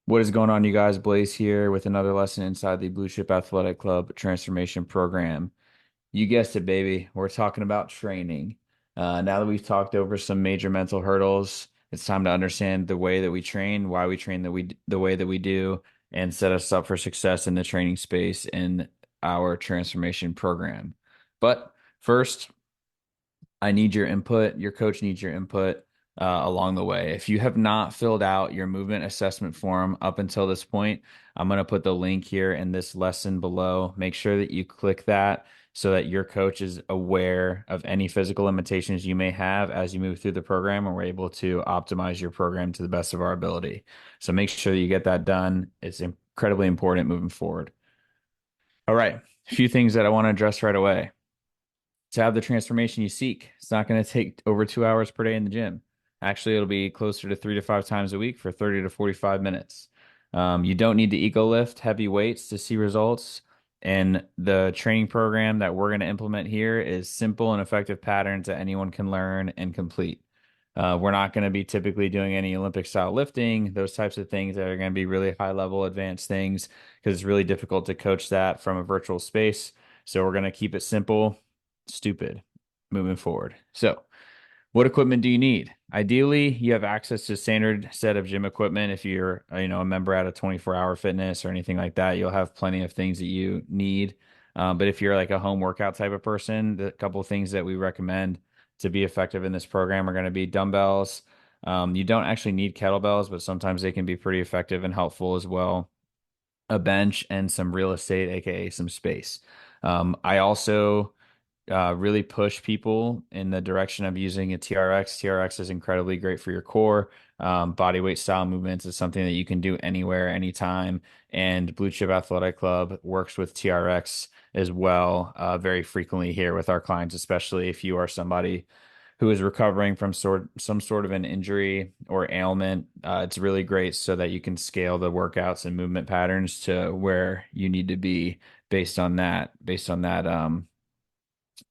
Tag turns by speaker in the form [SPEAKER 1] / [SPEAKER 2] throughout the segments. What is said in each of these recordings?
[SPEAKER 1] What is going on, you guys? Blaze here with another lesson inside the Blue Chip Athletic Club Transformation Program. You guessed it, baby. We're talking about training. Now that we've talked over some major mental hurdles, it's time to understand the way that we train, why we train the way that we do, and set us up for success in the training space in our transformation program. But first, I need your input. Your coach needs your input along the way. If you have not filled out your movement assessment form up until this point, I'm going to put the link here in this lesson below. Make sure that you click that so that your coach is aware of any physical limitations you may have as you move through the program, and we're able to optimize your program to the best of our ability. So make sure that you get that done. It's incredibly important moving forward. All right, a few things that I want to address right away to have the transformation you seek. It's not going to take over 2 hours per day in the gym. Actually, it'll be closer to 3 to 5 times a week for 30 to 45 minutes. You don't need to ego lift heavy weights to see results. And the training program that we're going to implement here is simple and effective patterns that anyone can learn and complete. We're not going to be typically doing any Olympic style lifting, those types of things that are going to be really high level advanced things because it's really difficult to coach that from a virtual space. So we're going to keep it simple, stupid moving forward. So, what equipment do you need? Ideally, you have access to a standard set of gym equipment. If you're, a member at a 24-hour fitness or anything like that, you'll have plenty of things that you need. But if you're like a home workout type of person, the couple of things that we recommend to be effective in this program are going to be dumbbells. You don't actually need kettlebells, but sometimes they can be pretty effective and helpful as well. A bench and some real estate, aka some space. I also really push people in the direction of using a TRX. TRX is incredibly great for your core. Body weight style movements is something that you can do anywhere, anytime. And Blue Chip Athletic Club works with TRX as well, very frequently here with our clients, especially if you are somebody who is recovering from some sort of an injury or ailment. It's really great so that you can scale the workouts and movement patterns to where you need to be based on that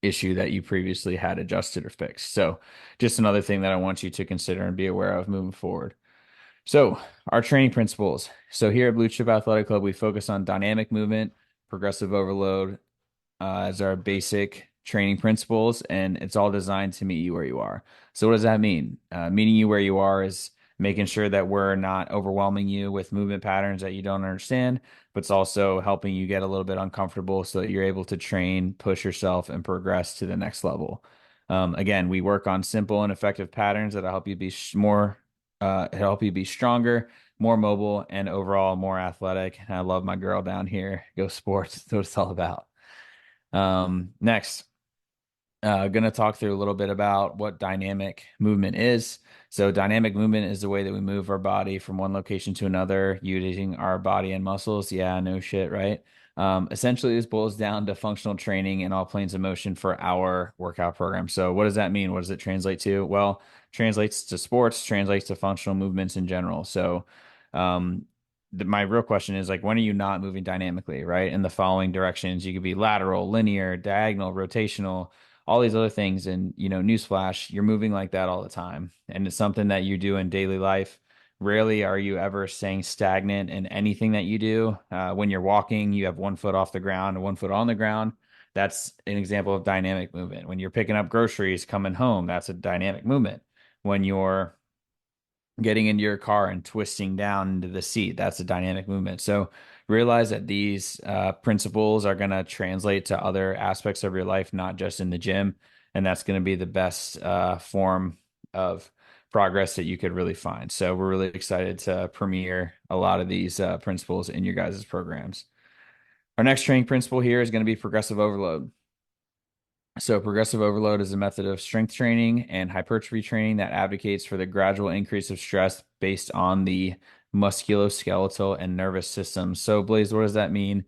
[SPEAKER 1] issue that you previously had adjusted or fixed. So just another thing that I want you to consider and be aware of moving forward. So our training principles. So here at Blue Chip Athletic Club, we focus on dynamic movement, progressive overload, as our basic training principles, and it's all designed to meet you where you are. So what does that mean? Meeting you where you are is making sure that we're not overwhelming you with movement patterns that you don't understand, but it's also helping you get a little bit uncomfortable so that you're able to train, push yourself, and progress to the next level. Again, we work on simple and effective patterns that'll help you be help you be stronger, more mobile, and overall more athletic. And I love my girl down here. Go sports. That's what it's all about. Next, going to talk through a little bit about what dynamic movement is. So, dynamic movement is the way that we move our body from one location to another using our body and muscles. Yeah, no shit, right? Essentially, this boils down to functional training in all planes of motion for our workout program. So, what does that mean? What does it translate to? Well, translates to sports, translates to functional movements in general. So, um, my real question is like, when are you not moving dynamically, right? In the following directions, you could be lateral, linear, diagonal, rotational, all these other things. And, newsflash, you're moving like that all the time. And it's something that you do in daily life. Rarely are you ever staying stagnant in anything that you do. When you're walking, you have 1 foot off the ground and 1 foot on the ground. That's an example of dynamic movement. When you're picking up groceries, coming home, that's a dynamic movement. When you're getting into your car and twisting down into the seat. That's a dynamic movement. So realize that these principles are going to translate to other aspects of your life, not just in the gym. And that's going to be the best form of progress that you could really find. So we're really excited to premiere a lot of these principles in your guys' programs. Our next training principle here is going to be progressive overload. So, progressive overload is a method of strength training and hypertrophy training that advocates for the gradual increase of stress based on the musculoskeletal and nervous system. So, Blaze, what does that mean?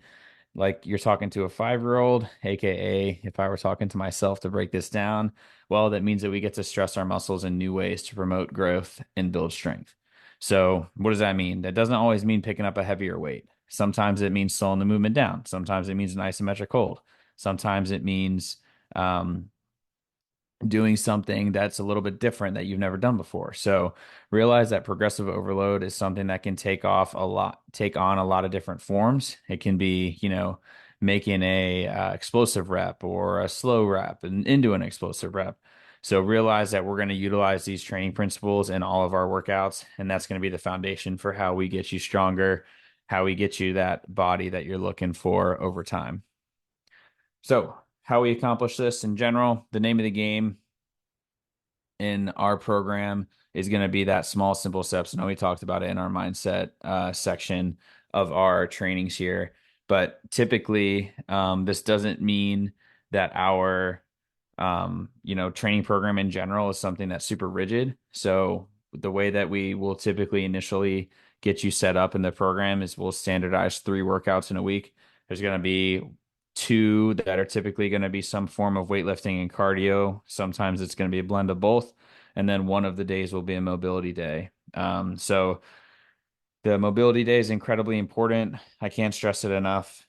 [SPEAKER 1] Like you're talking to a 5-year-old, aka if I were talking to myself to break this down, well, that means that we get to stress our muscles in new ways to promote growth and build strength. So, what does that mean? That doesn't always mean picking up a heavier weight. Sometimes it means slowing the movement down. Sometimes it means an isometric hold. Sometimes it means um, doing something that's a little bit different that you've never done before. So realize that progressive overload is something that can take on a lot of different forms. It can be, making a explosive rep or a slow rep and into an explosive rep. So realize that we're going to utilize these training principles in all of our workouts, and that's going to be the foundation for how we get you stronger, how we get you that body that you're looking for over time. So, how we accomplish this in general, the name of the game in our program is going to be that small, simple steps. I know we talked about it in our mindset section of our trainings here, but typically, this doesn't mean that our training program in general is something that's super rigid. So the way that we will typically initially get you set up in the program is we'll standardize 3 workouts in a week. There's going to be 2 that are typically going to be some form of weightlifting and cardio. Sometimes it's going to be a blend of both. And then one of the days will be a mobility day. So the mobility day is incredibly important. I can't stress it enough.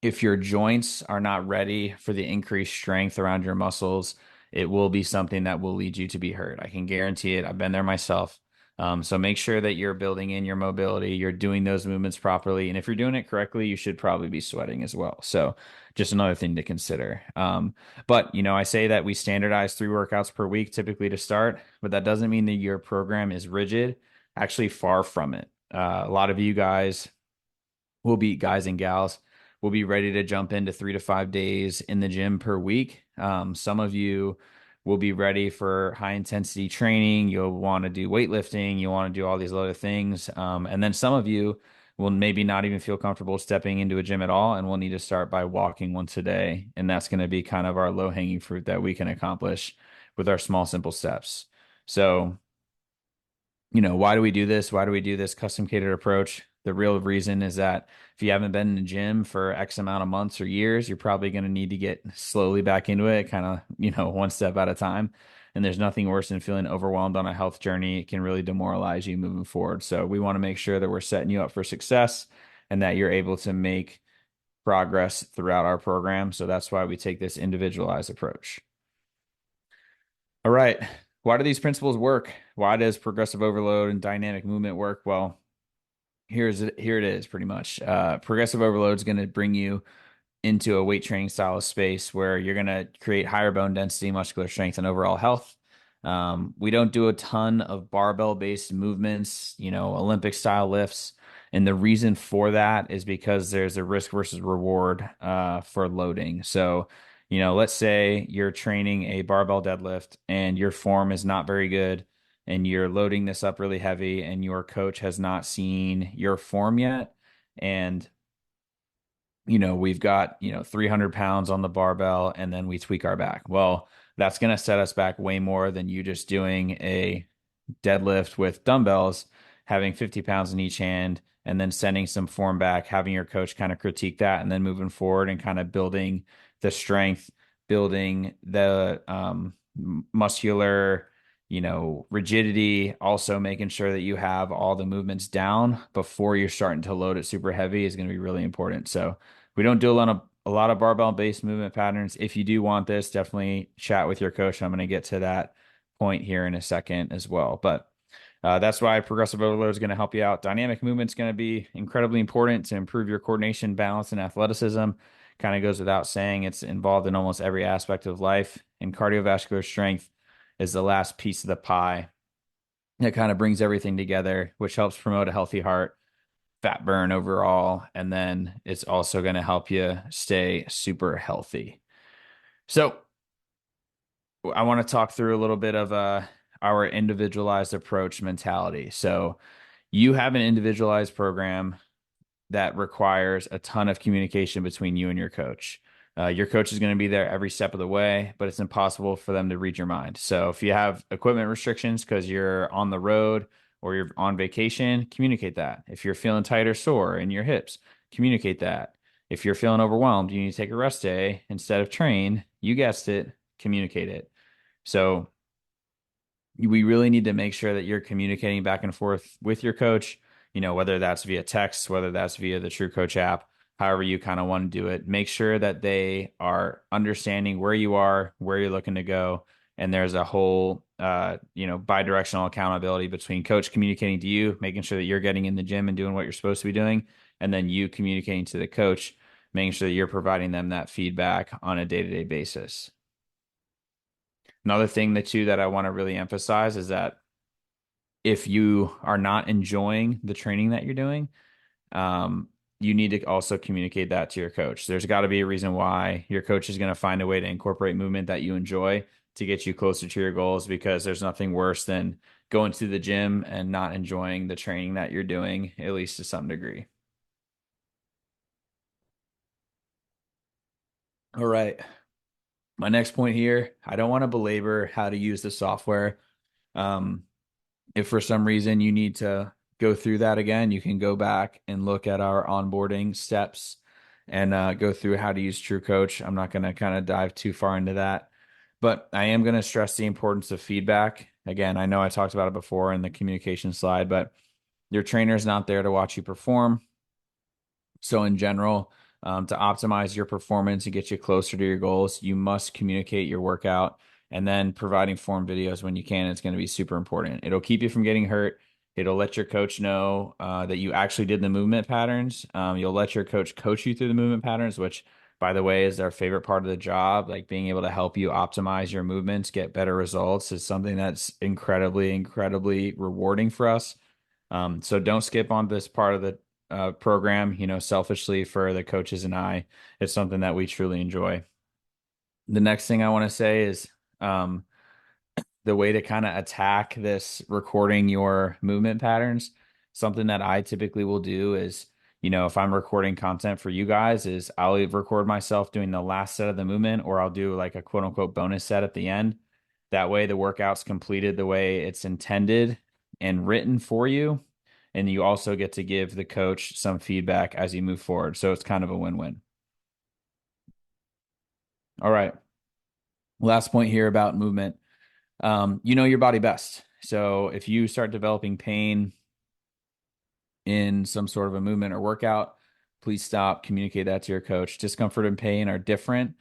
[SPEAKER 1] If your joints are not ready for the increased strength around your muscles, it will be something that will lead you to be hurt. I can guarantee it. I've been there myself. So make sure that you're building in your mobility, you're doing those movements properly. And if you're doing it correctly, you should probably be sweating as well. So just another thing to consider. But, I say that we standardize 3 workouts per week typically to start, but that doesn't mean that your program is rigid. Actually, far from it. A lot of you guys will be guys and gals will be ready to jump into 3 to 5 days in the gym per week. Some of you will be ready for high intensity training. You'll want to do weightlifting. You want to do all these other things. And then some of you will maybe not even feel comfortable stepping into a gym at all and will need to start by walking once a day. And that's going to be kind of our low hanging fruit that we can accomplish with our small, simple steps. So, why do we do this? Why do we do this custom catered approach? The real reason is that if you haven't been in the gym for X amount of months or years, you're probably going to need to get slowly back into it, kind of, one step at a time. And there's nothing worse than feeling overwhelmed on a health journey. It can really demoralize you moving forward. So we want to make sure that we're setting you up for success and that you're able to make progress throughout our program. So that's why we take this individualized approach. All right. Why do these principles work? Why does progressive overload and dynamic movement work? Well, here it is pretty much. Progressive overload is going to bring you into a weight training style of space where you're going to create higher bone density, muscular strength, and overall health. We don't do a ton of barbell based movements, Olympic style lifts. And the reason for that is because there's a risk versus reward for loading. So, let's say you're training a barbell deadlift and your form is not very good and you're loading this up really heavy and your coach has not seen your form yet. And we've got, 300 pounds on the barbell and then we tweak our back. Well, that's going to set us back way more than you just doing a deadlift with dumbbells, having 50 pounds in each hand, and then sending some form back, having your coach kind of critique that, and then moving forward and kind of building the strength, building the muscular, rigidity, also making sure that you have all the movements down before you're starting to load it super heavy is going to be really important. So we don't do a lot of barbell based movement patterns. If you do want this, definitely chat with your coach. I'm going to get to that point here in a second as well. But that's why progressive overload is going to help you out. Dynamic movement is going to be incredibly important to improve your coordination, balance, and athleticism. Kind of goes without saying, it's involved in almost every aspect of life. And cardiovascular strength is the last piece of the pie that kind of brings everything together, which helps promote a healthy heart, fat burn overall, and then it's also going to help you stay super healthy. So I want to talk through a little bit of our individualized approach mentality. So you have an individualized program that requires a ton of communication between you and your coach. Your coach is going to be there every step of the way, but it's impossible for them to read your mind. So if you have equipment restrictions because you're on the road or you're on vacation, communicate that. If you're feeling tight or sore in your hips, communicate that. If you're feeling overwhelmed, you need to take a rest day instead of train, you guessed it, communicate it. So we really need to make sure that you're communicating back and forth with your coach, whether that's via text, whether that's via the True Coach app, however you kind of want to do it. Make sure that they are understanding where you are, where you're looking to go, and there's a whole bi-directional accountability between coach communicating to you, making sure that you're getting in the gym and doing what you're supposed to be doing, and then you communicating to the coach, making sure that you're providing them that feedback on a day-to-day basis. Another thing that I want to really emphasize is that if you are not enjoying the training that you're doing, um, you need to also communicate that to your coach. There's got to be a reason why your coach is going to find a way to incorporate movement that you enjoy to get you closer to your goals, because there's nothing worse than going to the gym and not enjoying the training that you're doing, at least to some degree. All right. My next point here, I don't want to belabor how to use the software. Um, if for some reason you need to go through that again, you can go back and look at our onboarding steps and go through how to use True Coach. I'm not going to kind of dive too far into that, but I am going to stress the importance of feedback. Again, I know I talked about it before in the communication slide, but your trainer is not there to watch you perform. So in general, to optimize your performance and get you closer to your goals, you must communicate your workout, and then providing form videos when you can. It's going to be super important. It'll keep you from getting hurt. It'll let your coach know that you actually did the movement patterns. You'll let your coach you through the movement patterns, which, by the way, is our favorite part of the job. Like being able to help you optimize your movements, get better results is something that's incredibly, incredibly rewarding for us. So don't skip on this part of the program, selfishly for the coaches and I. It's something that we truly enjoy. The next thing I want to say is um, the way to kind of attack this recording your movement patterns. Something that I typically will do is, if I'm recording content for you guys, is I'll either record myself doing the last set of the movement, or I'll do like a quote unquote bonus set at the end. That way the workout's completed the way it's intended and written for you. And you also get to give the coach some feedback as you move forward. So it's kind of a win-win. All right. Last point here about movement. You know your body best. So if you start developing pain in some sort of a movement or workout, please stop, communicate that to your coach. Discomfort and pain are different.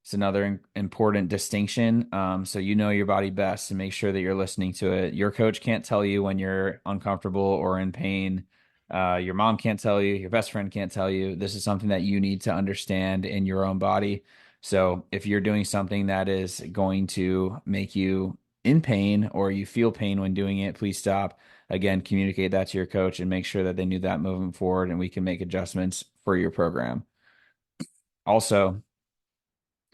[SPEAKER 1] It's another important distinction. So you know your body best, and make sure that you're listening to it. Your coach can't tell you when you're uncomfortable or in pain. Your mom can't tell you. Your best friend can't tell you. This is something that you need to understand in your own body. So if you're doing something that is going to make you in pain, or you feel pain when doing it, please stop. Again, communicate that to your coach and make sure that they knew that moving forward, and we can make adjustments for your program. Also,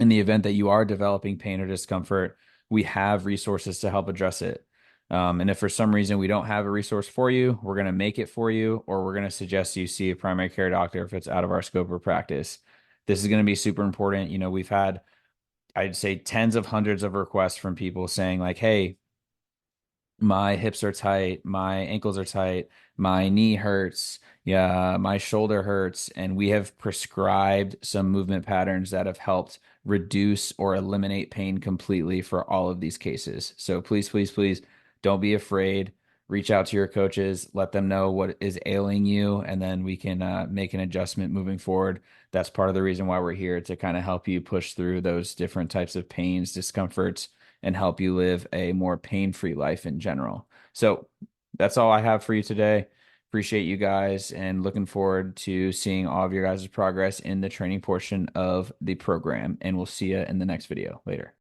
[SPEAKER 1] in the event that you are developing pain or discomfort, we have resources to help address it. And if for some reason we don't have a resource for you, we're going to make it for you, or we're going to suggest you see a primary care doctor if it's out of our scope of practice. This is going to be super important. We've had, I'd say, tens of hundreds of requests from people saying, like, hey, my hips are tight, my ankles are tight, my knee hurts, yeah, my shoulder hurts, and we have prescribed some movement patterns that have helped reduce or eliminate pain completely for all of these cases. So please, please, please don't be afraid. Reach out to your coaches, let them know what is ailing you, and then we can make an adjustment moving forward. That's part of the reason why we're here, to kind of help you push through those different types of pains, discomforts, and help you live a more pain-free life in general. So that's all I have for you today. Appreciate you guys, and looking forward to seeing all of your guys' progress in the training portion of the program. And we'll see you in the next video later.